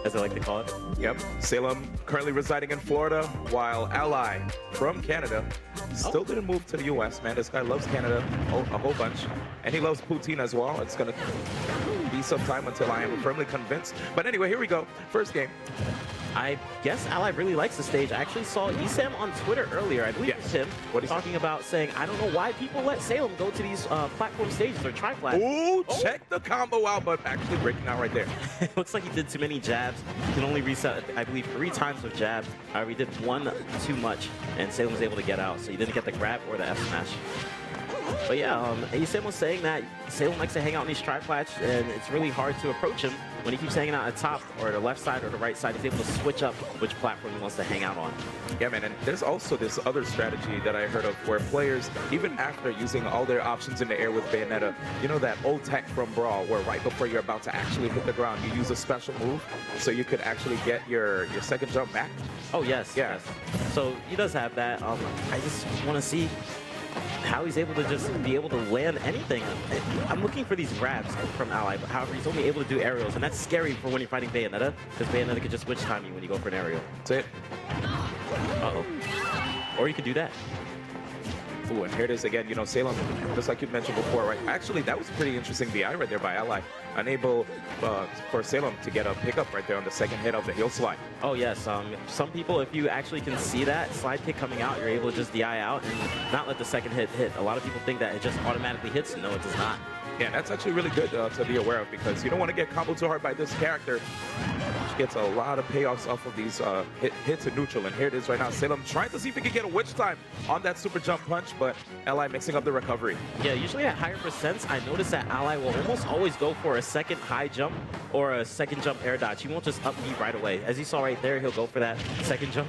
as I like to call it. Yep. Salem currently residing in Florida, while Ally from Canada still didn't move to the U.S. Man, this guy loves Canada a whole bunch, and he loves poutine as well. It's gonna be some time until I am firmly convinced. But anyway, here we go. First game. I guess Ally really likes the stage. I actually saw Esam on Twitter earlier, I believe it was him, talking about saying, I don't know why people let Salem go to these platform stages or tri-plat. Ooh, check the combo out, but actually breaking out right there. Looks like he did too many jabs. He can only reset, I believe, 3 times with jab. However, he did 1 too much, and Salem was able to get out, so he didn't get the grab or the F smash. But yeah, Esam was saying that Salem likes to hang out in these tri-plats, and it's really hard to approach him when he keeps hanging out at the top or the left side or the right side. He's able to switch up which platform he wants to hang out on. Yeah, man, and there's also this other strategy that I heard of where players, even after using all their options in the air with Bayonetta, you know that old tech from Brawl where right before you're about to actually hit the ground, you use a special move so you could actually get your second jump back? Oh, yes. Yeah. Yes. So he does have that. I just want to see how he's able to just be able to land anything. I'm looking for these grabs from Ally, but however, he's only able to do aerials, and that's scary for when you're fighting Bayonetta, because Bayonetta could just switch time you when you go for an aerial. That's it. Uh-oh. Or you could do that. Ooh, and here it is again, you know, Salem, just like you mentioned before, right? Actually, that was pretty interesting BI right there by Ally. Unable for Salem to get a pickup right there on the second hit of the heel slide. Oh, yes. Some people, if you actually can see that slide kick coming out, you're able to just DI out and not let the second hit hit. A lot of people think that it just automatically hits. No, it does not. Yeah, that's actually really good to be aware of, because you don't want to get comboed too hard by this character. She gets a lot of payoffs off of these hits in neutral, and here it is right now. Salem trying to see if he can get a witch time on that super jump punch, but Ally mixing up the recovery. Yeah, usually at higher percents, I notice that Ally will almost always go for a second high jump or a second jump air dodge. He won't just up B right away. As you saw right there, he'll go for that second jump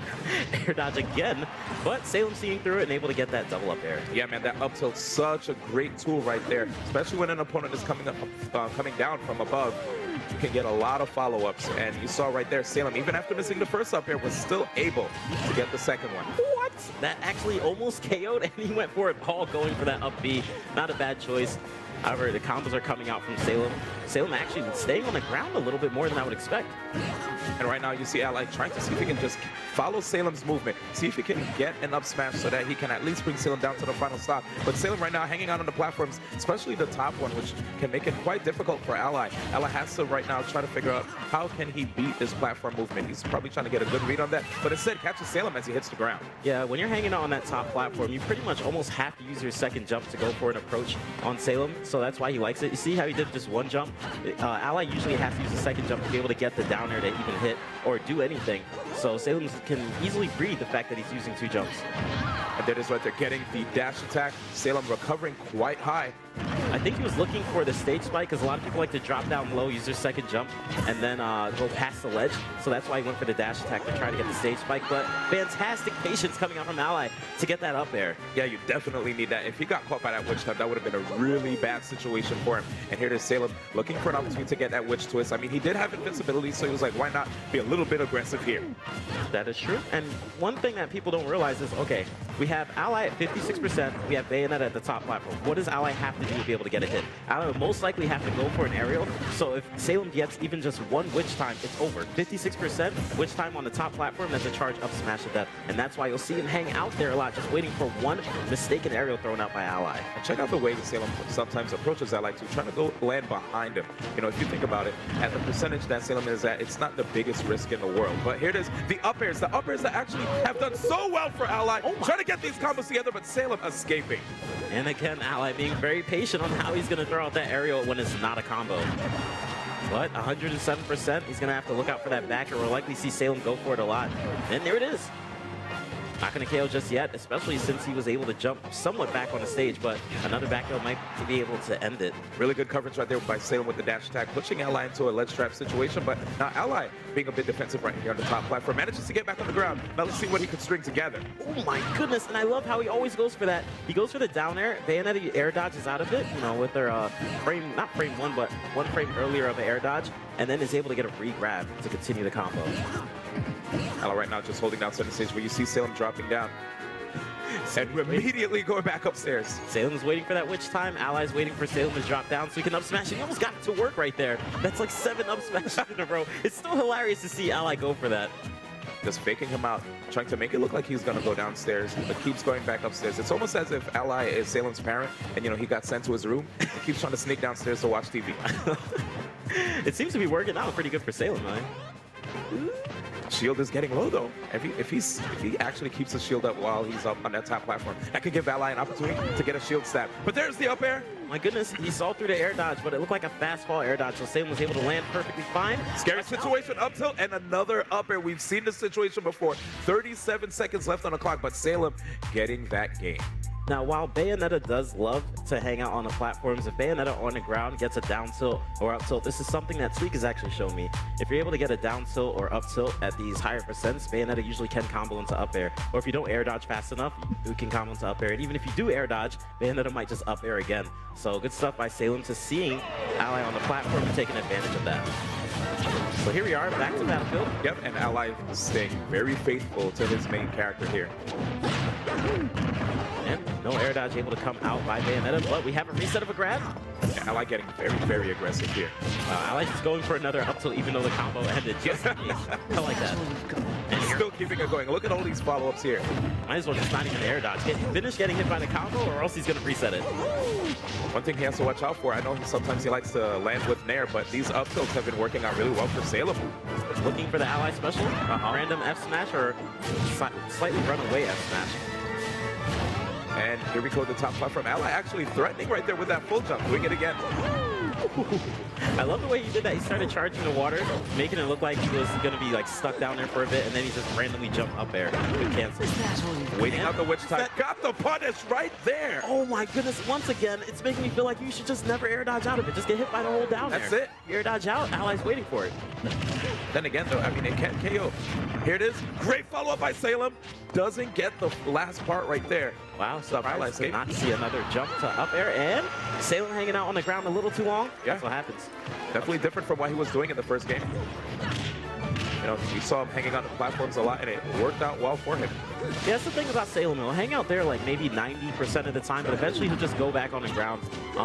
air dodge again, but Salem seeing through it and able to get that double up air. Yeah, man, that up tilt's such a great tool right there, especially when an opponent is coming down from above. You can get a lot of follow-ups, and you saw right there, Salem, even after missing the first up air, was still able to get the second one. What? That actually almost KO'd, and he went for it all going for that up B. Not a bad choice. However, the combos are coming out from Salem. Salem actually staying on the ground a little bit more than I would expect. And right now you see Ally trying to see if he can just follow Salem's movement, see if he can get an up smash so that he can at least bring Salem down to the final stop. But Salem right now hanging out on the platforms, especially the top one, which can make it quite difficult for Ally. Ally has to right now try to figure out how can he beat this platform movement. He's probably trying to get a good read on that, but instead catches Salem as he hits the ground. Yeah, when you're hanging out on that top platform, you pretty much almost have to use your second jump to go for an approach on Salem, so that's why he likes it. You see how he did just one jump? Ally usually has to use a second jump to be able to get the down air to even hit or do anything. So Salem can easily read the fact that he's using 2 jumps. And that is right there, getting the dash attack. Salem recovering quite high. I think he was looking for the stage spike, because a lot of people like to drop down low, use their second jump, and then go past the ledge. So that's why he went for the dash attack to try to get the stage spike. But fantastic patience coming out from Ally to get that up air. Yeah, you definitely need that. If he got caught by that witch time, that would have been a really bad situation for him. And here it is, Salem looking for an opportunity to get that witch twist. I mean, he did have invincibility, so he was like, why not be a little bit aggressive here? That is true. And one thing that people don't realize is, okay, we have Ally at 56%, we have Bayonetta at the top platform. What does Ally have to do to be able to get a hit? Ally will most likely have to go for an aerial, so if Salem gets even just 1 witch time, it's over. 56% witch time on the top platform, that's a charge up smash to death. And that's why you'll see him hang out there a lot, just waiting for 1 mistaken aerial thrown out by Ally. And check out the way that Salem sometimes approaches Ally too, trying to go land behind him. You know, if you think about it, at the percentage that Salem is at, it's not the biggest risk in the world. But here it is, the up airs that actually have done so well for Ally, trying to get these combos together, but Salem escaping. And again, Ally being very patient on how he's going to throw out that aerial when it's not a combo. But 107%, he's going to have to look out for that backer. We'll likely see Salem go for it a lot. And there it is. Not going to KO just yet, especially since he was able to jump somewhat back on the stage, but another back throw might be able to end it. Really good coverage right there by Salem with the dash attack, pushing Ally into a ledge trap situation, but now Ally being a bit defensive right here on the top platform, manages to get back on the ground. Now let's see what he can string together. Oh my goodness, and I love how he always goes for that. He goes for the down air, Bayonetta air dodge is out of it, you know, with their not frame 1, but 1 frame earlier of an air dodge, and then is able to get a re-grab to continue the combo. Ally right now just holding down center stage where you see Salem dropping down. And immediately going back upstairs. Salem's waiting for that witch time. Ally's waiting for Salem to drop down so he can up smash. He almost got it to work right there. That's like 7 up smashes in a row. It's still hilarious to see Ally go for that. Just faking him out, trying to make it look like he's gonna go downstairs, but keeps going back upstairs. It's almost as if Ally is Salem's parent, and he got sent to his room, and keeps trying to sneak downstairs to watch TV. It seems to be working out pretty good for Salem, man. Shield is getting low though. If he actually keeps the shield up while he's up on that top platform, that could give Ally an opportunity to get a shield stab. But there's the up air. My goodness, he saw through the air dodge, but it looked like a fast fall air dodge, so Salem was able to land perfectly fine. Scary situation, up tilt, and another up air. We've seen this situation before. 37 seconds left on the clock, but Salem getting that game. Now, while Bayonetta does love to hang out on the platforms, if Bayonetta on the ground gets a down tilt or up tilt, this is something that Tweak has actually shown me. If you're able to get a down tilt or up tilt at these higher percents, Bayonetta usually can combo into up air. Or if you don't air dodge fast enough, you can combo into up air. And even if you do air dodge, Bayonetta might just up air again. So good stuff by Salem to seeing Ally on the platform and taking advantage of that. So here we are, back to Battlefield. Yep, and Ally staying very faithful to his main character here. And no air dodge able to come out by Bayonetta, but we have a reset of a grab. Yeah, Ally getting very, very aggressive here. Ally just going for another up tilt even though the combo ended. Just in case. I like that. And Still keeping it going. Look at all these follow-ups here. might as well just not even air dodge. Finish getting hit by the combo or else he's going to reset it. One thing he has to watch out for, I know sometimes he likes to land with Nair, but these up tilts have been working out really well for Salem. Looking for the Ally special, random F smash or slightly run away F smash. And here we go to the top platform. Ally actually threatening right there with that full jump. Doing it again. I love the way he did that. He started charging the water, making it look like he was going to be like stuck down there for a bit, and then he just randomly jumped up there. Good cancel. Waiting out the witch time. Got the punish right there. Oh my goodness, once again, it's making me feel like you should just never air dodge out of it. Just get hit by the whole down there. That's it. You air dodge out, Ally's waiting for it. Then again, though, I mean, it can't KO. Here it is. Great follow-up by Salem. Doesn't get the last part right there. Wow, surprised to not see another jump to up air, and Salem hanging out on the ground a little too long. Yeah. That's what happens. Definitely different from what he was doing in the first game. We saw him hanging on the platforms a lot, and it worked out well for him. Yeah, that's the thing about Salem. He'll hang out there like maybe 90% of the time, but eventually he'll just go back on the ground.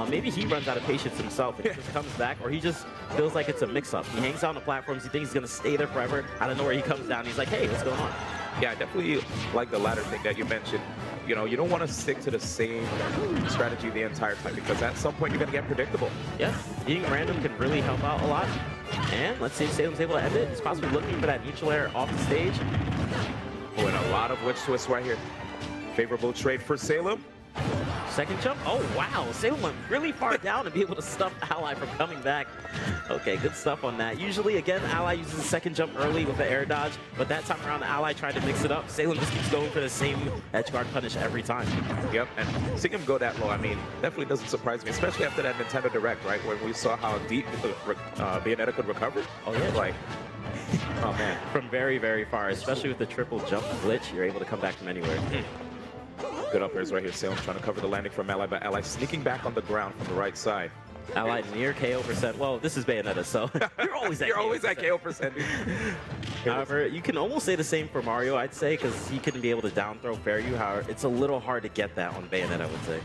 Maybe he runs out of patience himself and he just comes back, or he just feels like it's a mix-up. He hangs out on the platforms, he thinks he's going to stay there forever. Out of nowhere, he comes down, and he's like, hey, what's going on? Yeah, I definitely like the latter thing that you mentioned. You don't want to stick to the same strategy the entire time, because at some point you're going to get predictable. Yeah, being random can really help out a lot. And let's see if Salem's able to end it. He's possibly looking for that neutral air off the stage. Oh, and a lot of witch twists right here. Favorable trade for Salem. Second jump. Oh, wow. Salem went really far down to be able to stop Ally from coming back. Okay, good stuff on that. Usually, again, Ally uses the second jump early with the air dodge, but that time around, the Ally tried to mix it up. Salem just keeps going for the same edge guard punish every time. Yep, and seeing him go that low, I mean, definitely doesn't surprise me, especially after that Nintendo Direct, right, when we saw how deep Bayonetta could recover. Oh, yeah. Like, oh, man. From very, very far, especially with the triple jump glitch, you're able to come back from anywhere. Good up airs right here. Salem trying to cover the landing from Ally, but Ally sneaking back on the ground from the right side. Ally near KO percent. Well, this is Bayonetta, so you're always at KO percent. However, you can almost say the same for Mario, I'd say, because he couldn't be able to down throw fair you. However, it's a little hard to get that on Bayonetta, I would say.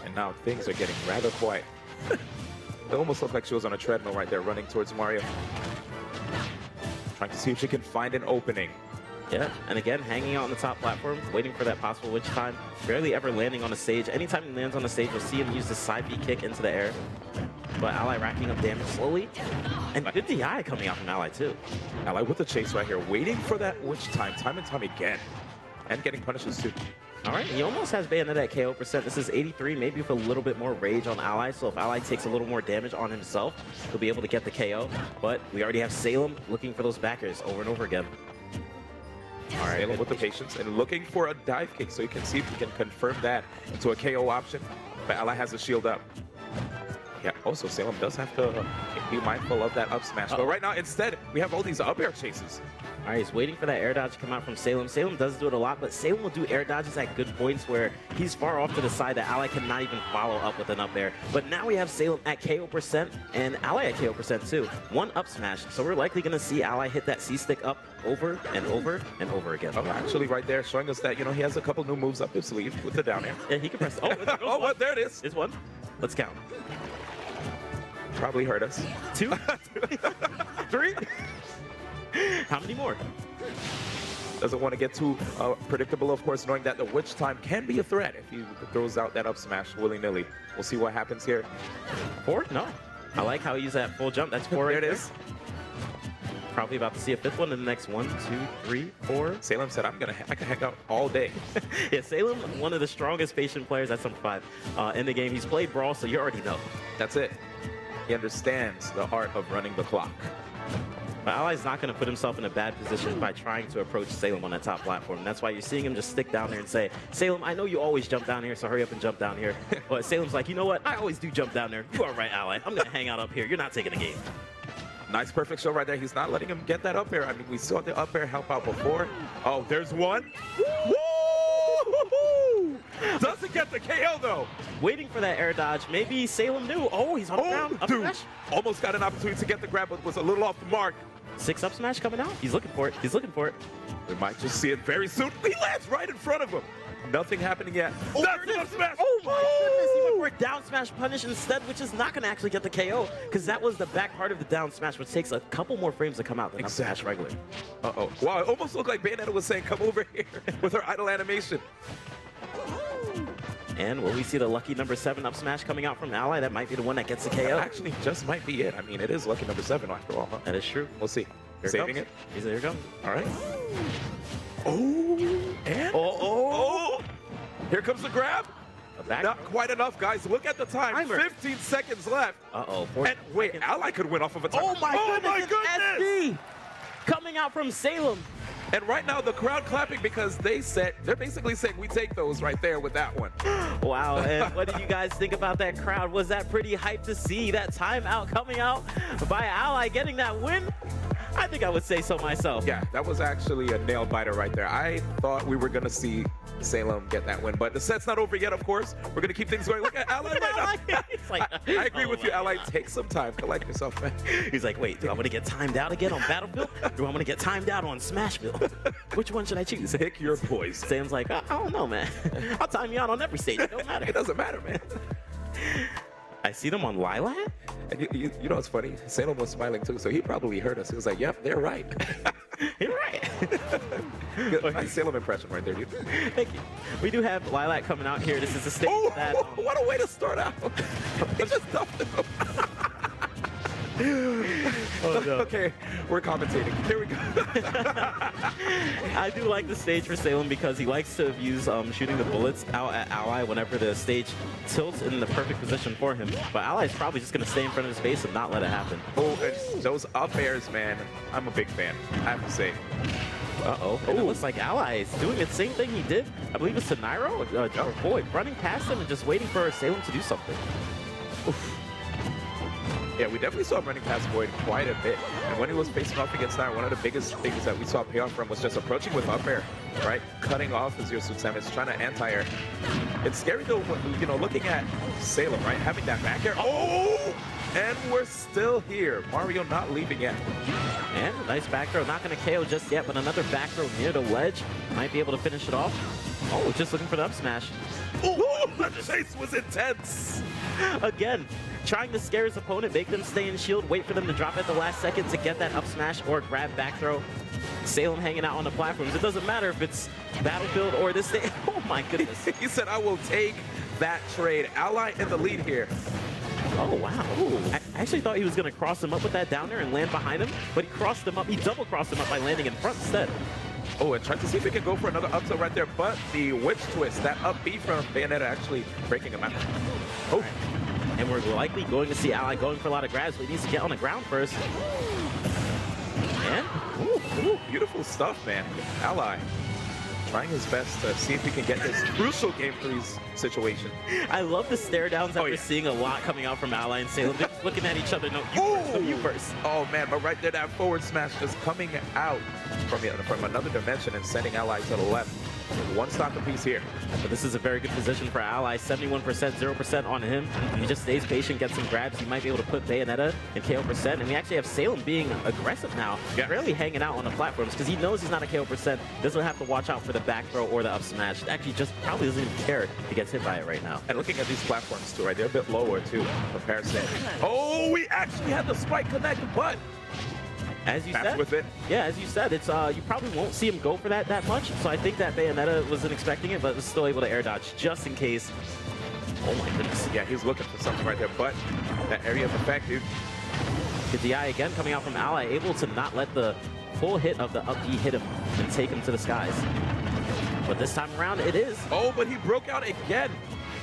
And now things are getting rather quiet. It almost looked like she was on a treadmill right there, running towards Mario. Trying to see if she can find an opening. Yeah, and again, hanging out on the top platform, waiting for that possible witch time, barely ever landing on the stage. Anytime he lands on the stage, you'll see him use the side B kick into the air. But Ally racking up damage slowly. And good DI coming out from Ally, too. Ally with the chase right here, waiting for that witch time and time again. And getting punishes, too. All right, he almost has Bayonetta at KO percent. This is 83, maybe with a little bit more rage on Ally. So if Ally takes a little more damage on himself, he'll be able to get the KO. But we already have Salem looking for those backers over and over again. All right, Salem with the patience and looking for a dive kick so you can see if he can confirm that into a KO option. But Ally has the shield up. Yeah, also Salem does have to be mindful of that up smash. But right now, instead, we have all these up air chases. All right, he's waiting for that air dodge to come out from Salem. Salem does do it a lot, but Salem will do air dodges at good points where he's far off to the side that Ally cannot even follow up with an up air. But now we have Salem at KO percent and Ally at KO percent too. One up smash, so we're likely going to see Ally hit that C-stick up over and over and over again. Oh, actually right there showing us that, you know, he has a couple new moves up his sleeve with the down air. Yeah, he can press. Oh, oh, what? There it is. There's one. Let's count. Probably hurt us. 2, 3. How many more? Doesn't want to get too predictable, of course, knowing that the witch time can be a threat if he throws out that up smash willy-nilly. We'll see what happens here. 4? No. I like how he used that full jump. That's 4 right there. It is. Probably about to see a 5th one in the next 1, 2, 3, 4. Salem said, I can hang out all day. Yeah, Salem, one of the strongest patient players at some 5 in the game. He's played Brawl, so you already know. That's it. He understands the art of running the clock. But Ally's not going to put himself in a bad position by trying to approach Salem on that top platform. That's why you're seeing him just stick down there and say, Salem, I know you always jump down here, so hurry up and jump down here. But Salem's like, you know what? I always do jump down there. You are right, Ally. I'm going to hang out up here. You're not taking the game. Nice, perfect show right there. He's not letting him get that up air. I mean, we saw the up air help out before. Oh, there's one. Woo! Doesn't get the KO, though. Waiting for that air dodge. Maybe Salem knew. Oh, he's on the ground. Up dude. smash. Almost got an opportunity to get the grab, but was a little off the mark. 6 up smash coming out. He's looking for it. He's looking for it. We might just see it very soon. He lands right in front of him. Nothing happening yet. Oh, that's an up smash. Oh my goodness, he went for a down smash punish instead, which is not going to actually get the KO, because that was the back part of the down smash, which takes a couple more frames to come out than up smash regular. Uh-oh. Wow, it almost looked like Bayonetta was saying, come over here with her idle animation. And will we see the lucky number 7 up smash coming out from Ally? That might be the one that gets the KO. That actually just might be it. I mean, it is lucky number 7 after all, huh? That is true. We'll see. Here Saving it. it. Here it comes. All right. Oh, and oh. Here comes the grab. Not quite enough, guys. Look at the time. Timer. 15 seconds left. Uh-oh. And wait, Ally could win off of a timer. Oh my goodness. SD coming out from Salem. And right now, the crowd clapping because they're basically saying we take those right there with that one. Wow, and what did you guys think about that crowd? Was that pretty hyped to see that timeout coming out by Ally getting that win? I think I would say so myself. Yeah, that was actually a nail biter right there. I thought we were going to see Salem get that win, but the set's not over yet, of course. We're going to keep things going. Look at Ally right now. Like, I agree with you, Ally. Take some time. Collect yourself, man. He's like, wait, do I want to get timed out again on Battlefield? Do I want to get timed out on Smashville? Which one should I choose? Pick your poison. Sam's like, I don't know, man. I'll time you out on every stage. It don't matter. It doesn't matter, man. I see them on Lilac? And you know what's funny? Salem was smiling too, so he probably heard us. He was like, yep, they're right. You're right. Nice Salem impression right there, dude. Thank you. We do have Lilac coming out here. This is the stage that... What a way to start out. He just dumped him. Oh, no. Okay, we're commentating. Here we go. I do like the stage for Salem because he likes to use shooting the bullets out at Ally whenever the stage tilts in the perfect position for him. But Ally is probably just going to stay in front of his face and not let it happen. Oh, and those up airs, man, I'm a big fan, I have to say. Uh-oh. And it looks like Ally is doing the same thing he did. I believe it's to Nairo or Void, running past him and just waiting for Salem to do something. Oof. Yeah, we definitely saw him running past Void quite a bit. And when he was facing off against Nairo, one of the biggest things that we saw pay off from was just approaching with up air, right? Cutting off his 0-7, it's trying to anti-air. It's scary though, you know, looking at Salem, right? Having that back air. Oh! And we're still here. Mario not leaving yet. And a nice back throw. Not going to KO just yet, but another back throw near the ledge. Might be able to finish it off. Oh, just looking for the up smash. Oh, the chase was intense. Again, trying to scare his opponent, make them stay in shield, wait for them to drop at the last second to get that up smash or grab back throw. Salem hanging out on the platforms. It doesn't matter if it's Battlefield or this thing. Oh my goodness. He said, I will take that trade. Ally in the lead here. Oh, wow. Ooh. I actually thought he was going to cross him up with that down there and land behind him, but he crossed him up. He double crossed him up by landing in front instead. Oh, and tried to see if he can go for another up tilt right there, but the witch twist, that up B from Bayonetta actually breaking him out. Oh. Right. And we're likely going to see Ally going for a lot of grabs, but he needs to get on the ground first. And ooh, beautiful stuff, man. Ally trying his best to see if he can get this crucial Game 3's situation. I love the stare downs after yeah. seeing a lot coming out from Ally and Salem. They're just looking at each other. No, you first. No, you first. Oh man, but right there, that forward smash just coming out from another dimension and sending Ally to the left. One stock apiece here. But this is a very good position for Ally. 71%, 0% on him. He just stays patient, gets some grabs. He might be able to put Bayonetta and KO%. And we actually have Salem being aggressive now, really hanging out on the platforms because he knows he's not a KO%. Doesn't have to watch out for the back throw or the up smash. Actually, just probably doesn't even care if he gets hit by it right now. And looking at these platforms too, right? They're a bit lower too in comparison. Oh, we actually had the spike connect, but as you said, with it. Yeah, as you said, it's you probably won't see him go for that much. So I think that Bayonetta wasn't expecting it, but was still able to air dodge just in case. Oh my goodness. Yeah, he's looking for something right there, but that area of effect, dude. The DI again coming out from Ally, able to not let the full hit of the up B hit him and take him to the skies. But this time around, it is. Oh, but he broke out again,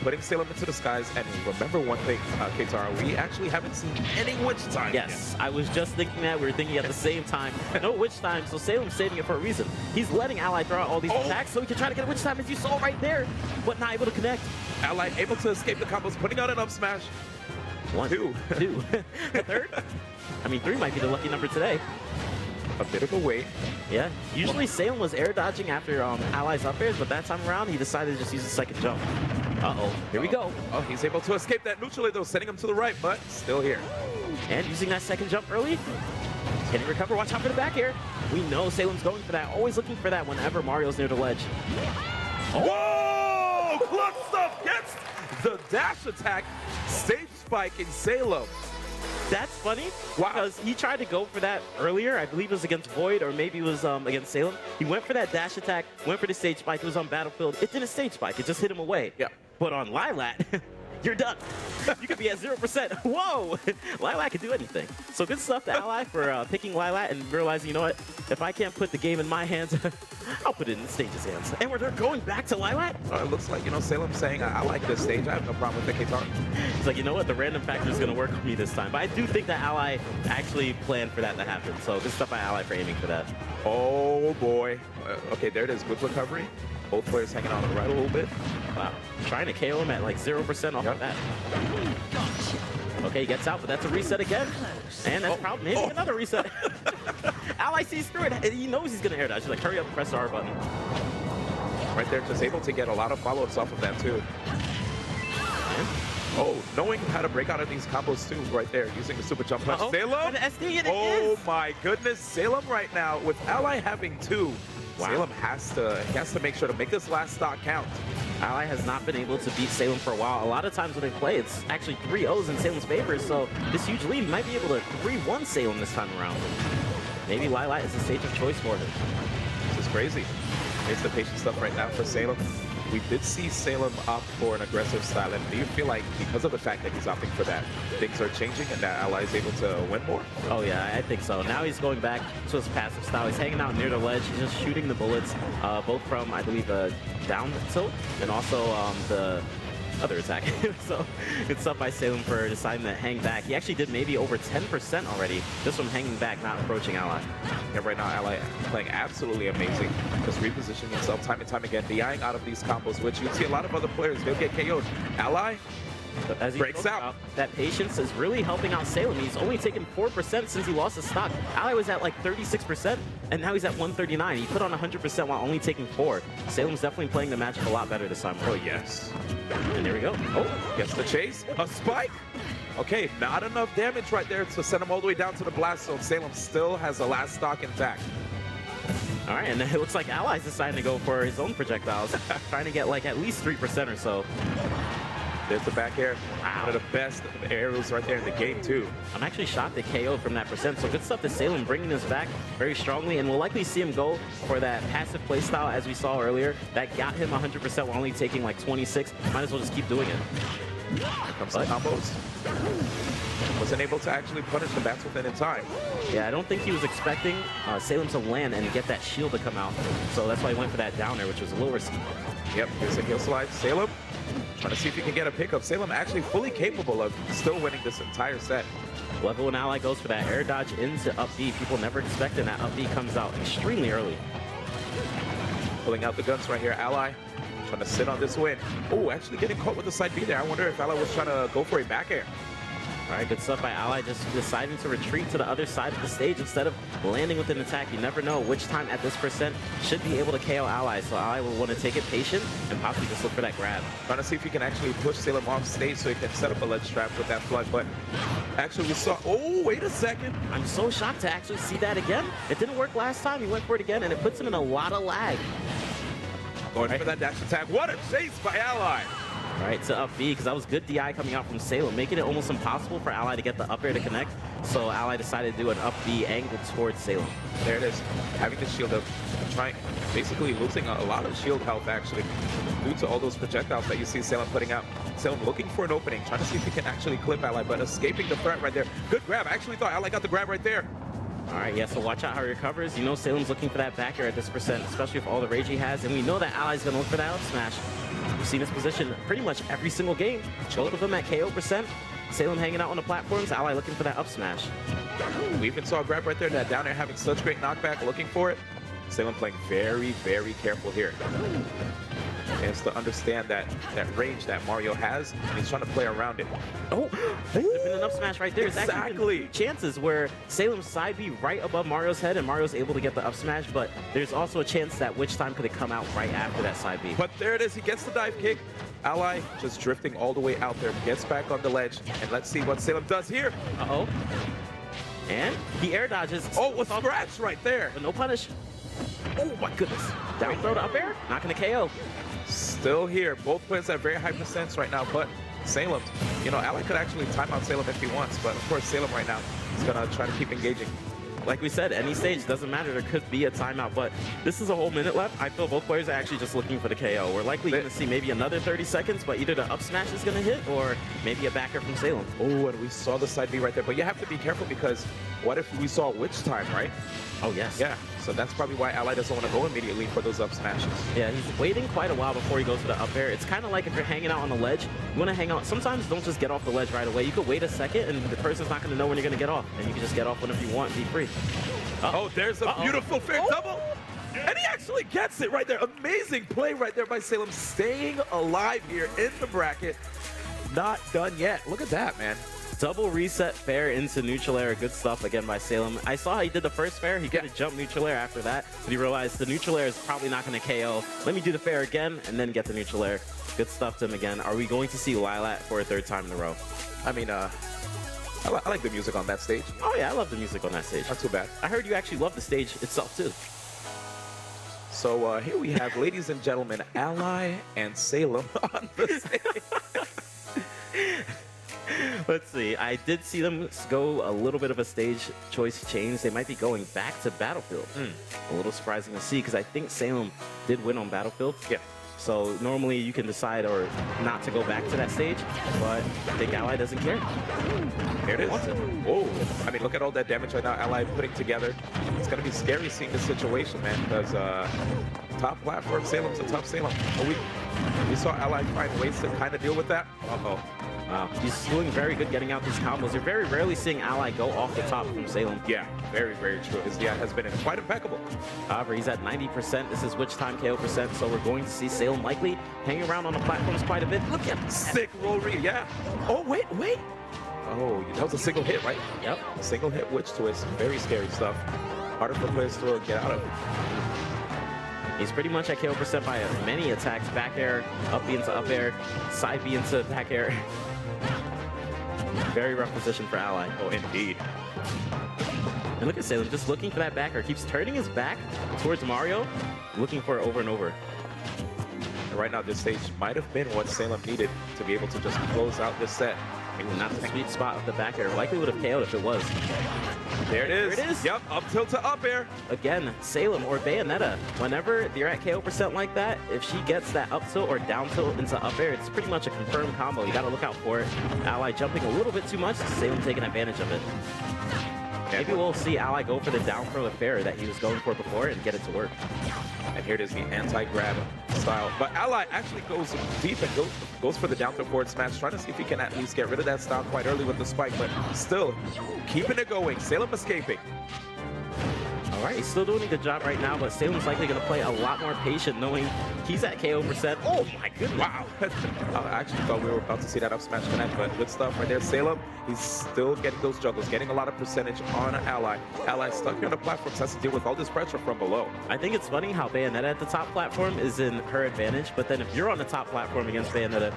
putting Salem into the skies. And remember one thing, Keitaro, we actually haven't seen any witch time. Yes, I was just thinking that. We were thinking at the same time. No witch time, so Salem's saving it for a reason. He's letting Ally throw out all these attacks so he can try to get a witch time, as you saw right there, but not able to connect. Ally able to escape the combos, putting out an up smash. One, two. A third? I mean, 3 might be the lucky number today. A bit of a wait. Yeah, usually Salem was air dodging after Ally's up airs, but that time around he decided to just use a second jump. Uh-oh, here we go. Oh, he's able to escape that neutral though, sending him to the right, but still here. And using that second jump early. Can he recover? Watch out for the back air. We know Salem's going for that, always looking for that whenever Mario's near the ledge. Whoa! Club stuff gets the dash attack, stage spike in Salem. That's funny because he tried to go for that earlier. I believe it was against Void or maybe it was against Salem. He went for that dash attack, went for the stage spike. It was on Battlefield. It didn't stage spike. It just hit him away. Yeah. But on Lilat, you're done. You could be at 0%. Whoa! Lilat can do anything. So good stuff to Ally for picking Lilat and realizing, you know what? If I can't put the game in my hands, I'll put it in the stage's hands. And we're going back to Lilat? It looks like, you know, Salem saying, I like this stage. I have no problem with the Keitaro. It's like, you know what? The random factor is going to work with me this time. But I do think that Ally actually planned for that to happen. So good stuff by Ally for aiming for that. Oh, boy. Okay, there it is. Good recovery. Both players hanging on the right a little bit. Wow. Trying to KO him at like 0% off of that. Okay, he gets out, but that's a reset again. And that's probably maybe another reset. Ally sees through it. He knows he's going to air dodge. He's like, hurry up and press the R button. Right there, just able to get a lot of follow-ups off of that, too. Oh, knowing how to break out of these combos, too, right there, using the super jump punch. Salem! Oh, my goodness. Salem right now, with Ally having 2. Wow. Salem has to make sure to make this last stock count. Ally has not been able to beat Salem for a while. A lot of times when they play, it's actually 3-0s in Salem's favor, so this huge lead might be able to 3-1 Salem this time around. Maybe Lilat is the stage of choice for him. This is crazy. It's the patient stuff right now for Salem. We did see Salem opt for an aggressive style, and do you feel like because of the fact that he's opting for that, things are changing and that Ally is able to win more? Oh yeah, I think so. Now he's going back to his passive style. He's hanging out near the ledge. He's just shooting the bullets, both from, I believe, down tilt and also the other attack. So good stuff by Salem for deciding to hang back. He actually did maybe over 10% already just from hanging back, not approaching Ally. Yeah, right now Ally playing absolutely amazing. Just repositioning himself time and time again, DIing out of these combos, which you see a lot of other players, they'll get KO'd. Ally as he breaks out. That patience is really helping out Salem. He's only taken 4% since he lost his stock. Ally was at like 36%, and now he's at 139. He put on 100% while only taking 4. Salem's definitely playing the matchup a lot better this time. Oh, yes. And there we go. Oh, gets the chase. A spike. Okay, not enough damage right there to send him all the way down to the blast zone. Salem still has the last stock intact. All right, and it looks like Ally's deciding to go for his own projectiles, trying to get like at least 3% or so. There's the back air. Wow. One of the best arrows right there in the game, too. I'm actually shocked at KO from that percent. So good stuff to Salem bringing this back very strongly. And we'll likely see him go for that passive playstyle as we saw earlier. That got him 100% while only taking like 26. Might as well just keep doing it. Here comes the combos. Wasn't able to actually punish the bats within in time. Yeah, I don't think he was expecting Salem to land and get that shield to come out. So that's why he went for that downer, which was a little risky. Yep, here's a heel slide. Salem trying to see if he can get a pickup. Salem actually fully capable of still winning this entire set. Level when Ally goes for that air dodge into up B. People never expecting that up B comes out extremely early. Pulling out the guns right here. Ally trying to sit on this win. Oh, actually getting caught with the side B there. I wonder if Ally was trying to go for a back air. All right, good stuff by Ally, just deciding to retreat to the other side of the stage instead of landing with an attack. You never know which time at this percent should be able to KO Ally, so Ally will want to take it patient and possibly just look for that grab. Trying to see if he can actually push Salem off stage so he can set up a ledge trap with that flood, but actually we saw, oh, wait a second. I'm so shocked to actually see that again. It didn't work last time, he went for it again, and it puts him in a lot of lag. Going for that dash attack. What a chase by Ally. All right, to up B, because that was good DI coming out from Salem, making it almost impossible for Ally to get the up air to connect. So Ally decided to do an up B angle towards Salem. There it is, having the shield up, trying, basically losing a lot of shield health actually, due to all those projectiles that you see Salem putting out. Salem looking for an opening, trying to see if he can actually clip Ally, but escaping the threat right there. Good grab, I actually thought Ally got the grab right there. All right, yeah, so watch out how he recovers. You know Salem's looking for that back air at this percent, especially with all the rage he has, and we know that Ally's gonna look for that up smash. We've seen this position pretty much every single game. Both of them at KO percent. Salem hanging out on the platforms, Ally looking for that up smash. We even saw a grab right there, that down air having such great knockback, looking for it. Salem playing very, very careful here. And it's to understand that range that Mario has, and he's trying to play around it. Oh, that could have been an up smash right there. Exactly. There's chances where Salem's side B right above Mario's head, and Mario's able to get the up smash, but there's also a chance that which time could it come out right after that side B. But there it is, he gets the dive kick. Ally just drifting all the way out there, gets back on the ledge, and let's see what Salem does here. Uh-oh. And he air dodges. Oh, a scratch right there. But no punish. Oh my goodness. Down throw to up air, not gonna KO. Still here, both players at very high percents right now, but Salem, you know, Ally could actually time out Salem if he wants, but of course Salem right now is gonna try to keep engaging. Like we said, any stage doesn't matter. There could be a timeout, but this is a whole minute left. I feel both players are actually just looking for the KO. We're likely going to see maybe another 30 seconds, but either the up smash is going to hit or maybe a backer from Salem. Oh, and we saw the side B right there, but you have to be careful because what if we saw which time, right? Oh, yes. Yeah, so that's probably why Ally doesn't want to go immediately for those up smashes. Yeah, he's waiting quite a while before he goes for the up air. It's kind of like if you're hanging out on the ledge, you want to hang out. Sometimes don't just get off the ledge right away. You could wait a second, and the person's not going to know when you're going to get off, and you can just get off whenever you want and be free. Oh, there's a beautiful fair double. And he actually gets it right there. Amazing play right there by Salem, staying alive here in the bracket. Not done yet. Look at that, man. Double reset fair into neutral air. Good stuff again by Salem. I saw how he did the first fair. He could have jumped neutral air after that, but he realized the neutral air is probably not going to KO. Let me do the fair again and then get the neutral air. Good stuff to him again. Are we going to see Lilat for a third time in a row? I mean, I like the music on that stage. Oh yeah, I love the music on that stage. Not too bad. I heard you actually love the stage itself too. So here we have, ladies and gentlemen, Ally and Salem on the stage. Let's see. I did see them go a little bit of a stage choice change. They might be going back to Battlefield. A little surprising to see because I think Salem did win on Battlefield. Yeah. So normally you can decide or not to go back to that stage, but I think Ally doesn't care. Here it is. Whoa. I mean, look at all that damage right now Ally putting together. It's going to be scary seeing this situation, man, because top platform, Salem's a tough Salem. We saw Ally find ways to kind of deal with that. Uh-oh. Wow, he's doing very good getting out these combos. You're very rarely seeing Ally go off the top from Salem. Yeah, very, very true. His DI has been quite impeccable. However, he's at 90%. This is which time KO percent, so we're going to see Salem likely hang around on the platforms quite a bit. Look at that. Sick roll read, yeah. Oh, wait. Oh, that was a single hit, right? Yep. A single hit witch twist. Very scary stuff. Harder for players to get out of. He's pretty much at KO percent by many attacks. Back air, up B into up air, side B into back air. Very rough position for Ally. Oh, indeed. And look at Salem, just looking for that back air. Keeps turning his back towards Mario, looking for it over and over. And right now, this stage might have been what Salem needed to be able to just close out this set. Not the sweet spot of the back air. Likely would have KO'd if it was. There it is. There it is. Yep, up tilt to up air. Again, Salem or Bayonetta, whenever you're at KO percent like that, if she gets that up tilt or down tilt into up air, it's pretty much a confirmed combo. You got to look out for it. Ally jumping a little bit too much, Salem taking advantage of it. Maybe we'll see Ally go for the down throw of fair that he was going for before and get it to work. And here it is, the anti-grab style. But Ally actually goes deep and goes for the down throw forward smash, trying to see if he can at least get rid of that style quite early with the spike, but still keeping it going. Salem escaping. All right, he's still doing a good job right now, but Salem's likely going to play a lot more patient knowing he's at KO %. Oh my goodness. Wow. I actually thought we were about to see that up smash connect, but good stuff right there. Salem, he's still getting those juggles, getting a lot of percentage on Ally. Ally stuck here on the platform, has to deal with all this pressure from below. I think it's funny how Bayonetta at the top platform is in her advantage, but then if you're on the top platform against Bayonetta,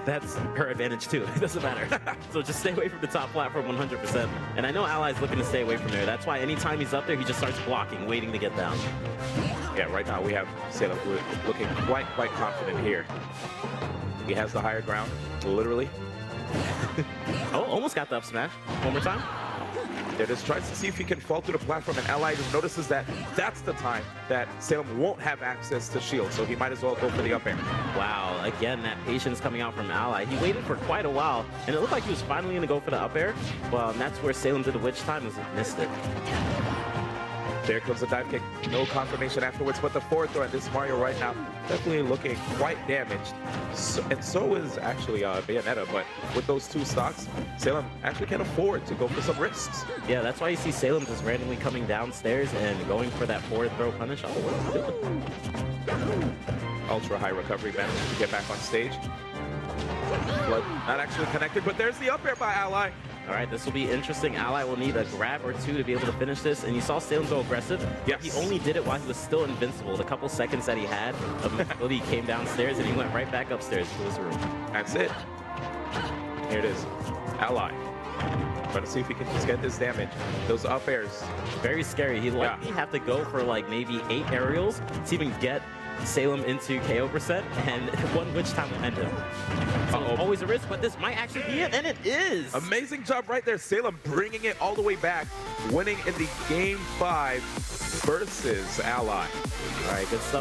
that's her advantage too. It doesn't matter. So just stay away from the top platform 100%. And I know Ally's looking to stay away from there. That's why anytime he's up there, he just starts blocking, waiting to get down. Yeah, right now we have Salem looking quite confident here. He has the higher ground, literally. Oh, almost got the up smash. One more time. There, just tries to see if he can fall through the platform, and Ally notices that that's the time that Salem won't have access to shield, so he might as well go for the up air. Wow, again, that patience coming out from Ally. He waited for quite a while, and it looked like he was finally going to go for the up air. Well, and that's where Salem did the witch time, and missed it. There comes the dive kick. No confirmation afterwards, but the forward throw, and this Mario right now definitely looking quite damaged. And so is actually Bayonetta, but with those two stocks, Salem actually can afford to go for some risks. Yeah, that's why you see Salem just randomly coming downstairs and going for that forward throw punish. Oh, what is he doing? Ultra high recovery, managed to get back on stage. Flood not actually connected, but there's the up air by Ally. All right, this will be interesting. Ally will need a grab or two to be able to finish this. And you saw Salem go aggressive. Yes. He only did it while he was still invincible. The couple seconds that he had of invincibility, he came downstairs and he went right back upstairs to his room. That's it. Here it is. Ally. Trying to see if he can just get this damage. Those up airs. Very scary. He'd likely have to go for like maybe 8 aerials to even get Salem into KO %, and one witch time will end him. So always a risk, but this might actually be it, and it is! Amazing job right there. Salem bringing it all the way back, winning in the Game 5 versus Ally. All right, good stuff.